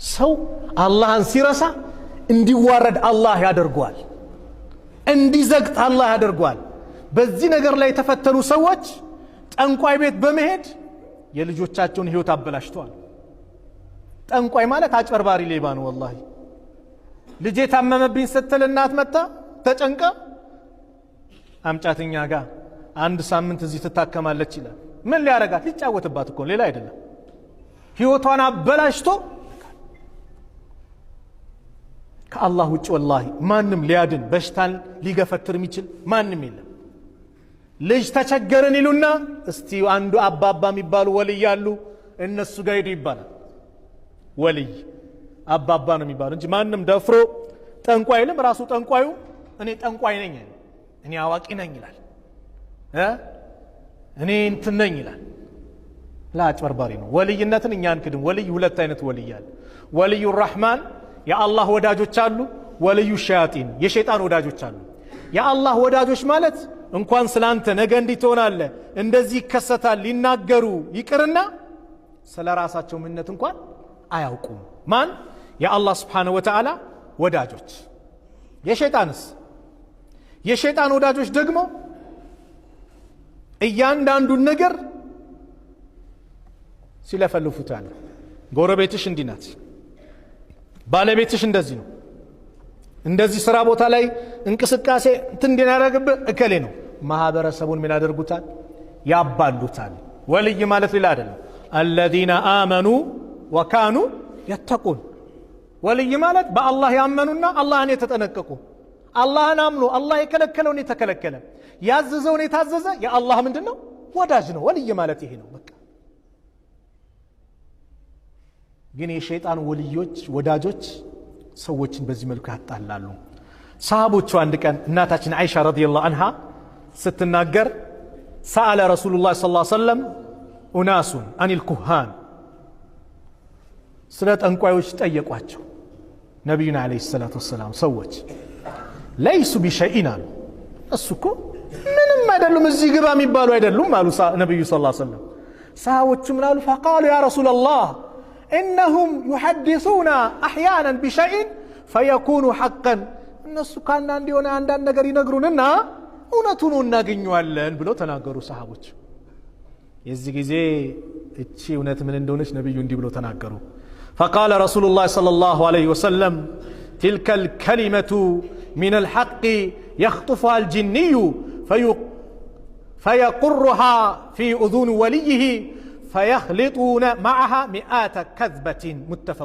ሰው አላህን ሲረሳ እንዲዋረድ አላህ ያደርገዋል፣ እንዲዘግጥ አላህ ያደርገዋል። በዚህ ነገር ላይ የተፈተኑ ሰዎች ጠንቋይ ቤት በመሄድ የልጆቻቸውን ህይወት አበላሽተዋል። ጠንቋይ ማለት አጭበርባሪ ሌባ ነው። ወላሂ ልጄ ታመመብኝ ስትል እናት መጣ ተጨንቃ አምጫትኛ ጋር አንድ ሳምንት እዚህ ትታከማለች ይላል። ምን ሊያረጋት? ሊጫወትባት እኮ ሌላ አይደለም። ህይወቷን አበላሽቶ ከአላህ ውጭ ወላሂ ማንም ሊያድን በሽታን ሊገፈትር የሚችል ማንም የለም። ልጅ ተቸገረን ይሉና እስቲ አንዱ አባባ የሚባሉ ወልይ ያሉ እነሱ ጋር ሄዱ ይባላል። ወልይ አባባ ነው የሚባሉ እንጂ ማንም ደፍሮ ጠንቋይ አይልም። ራሱ ጠንቋዩ እኔ ጠንቋይ ነኝ፣ እኔ አዋቂ ነኝ ይላል፣ እኔ እንትን ነኝ ይላል። አጭበርባሪ ነው። ወልይነትን እኛ አንክድም። ወልይ ሁለት አይነት ወልይ አለ። ወልዩ ረህማን የአላህ ወዳጆች አሉ፣ ወልዩ ሸያጢን የሸይጣን ወዳጆች አሉ። የአላህ ወዳጆች ማለት እንኳን ስላንተ ነገ እንዲህ ትሆናለህ እንደዚህ ይከሰታል ሊናገሩ ይቅርና ስለ ራሳቸው ምንነት እንኳን አያውቁም። ማን? የአላህ ስብሓነሁ ወተዓላ ወዳጆች። የሸይጣንስ? የሸይጣን ወዳጆች ደግሞ እያንዳንዱን ነገር ሲለፈልፉታል። ጎረቤትሽ እንዲህ ናት፣ ባለቤትሽ እንደዚህ ነው፣ እንደዚህ ስራ ቦታ ላይ እንቅስቃሴ እንዲያደርግብህ እከሌ ነው። ማህበረሰቡን ምን ያደርጉታል? ያባሉታል። ወልይ ማለት ሌላ አይደለም። الذين آمنوا وكانوا يتقون። ወልይ ማለት በአላህ ያመኑና አላህን የተጠነቀቁ፣ አላህን አምኖ አላህ የከለከለውን የተከለከለ፣ ያዘዘውን የታዘዘ የአላህ ምንድነው? ወዳጅ ነው። ወልይ ማለት ይሄ ነው በቃ። ግን የሸይጣን ወልዮች ወዳጆች ሰዎችን በዚህ መልኩ ያጣላሉ። ሰሃቦቹ አንድ ቀን እናታችን አይሻ ረዲየላሁ ዐንሃ ስትናገር ሰአለ ረሱሉላህ ሰለላሁ ዐለይሂ ወሰለም ኡናሱን አኒል ኩሃን፣ ስለ ጠንቋዮች ጠየቋቸው ነቢዩን ዐለይሂ ሰላቱ ወሰላም። ሰዎች ለይሱ ቢሸይን አሉ፣ እሱ እኮ ምንም አይደሉም፣ እዚህ ግባ የሚባሉ አይደሉም አሉ ነቢዩ ሰለላሁ ዐለይሂ ወሰለም። ሰሃቦቹ ምን አሉ? ፈቃሉ ያ ረሱለላህ إنهم يحدثون أحيانا بشيء فيكون حقا። እነሱ ካና እንዲሆነ አንዳንድ ነገር ይነግሩንና እውነቱን እናገኘዋለን ብለው ተናገሩ ሰሃቦች። የዚህ ጊዜ እቺ እውነት ምን እንደሆነች ነብዩ እንዲህ ብለው ተናገሩ። فقال رسول الله صلى الله عليه وسلم تلك الكلمة من الحق يخطفها الجني فيقرها في أذن وليه فيخلطون معها مئات كذبة. متفق.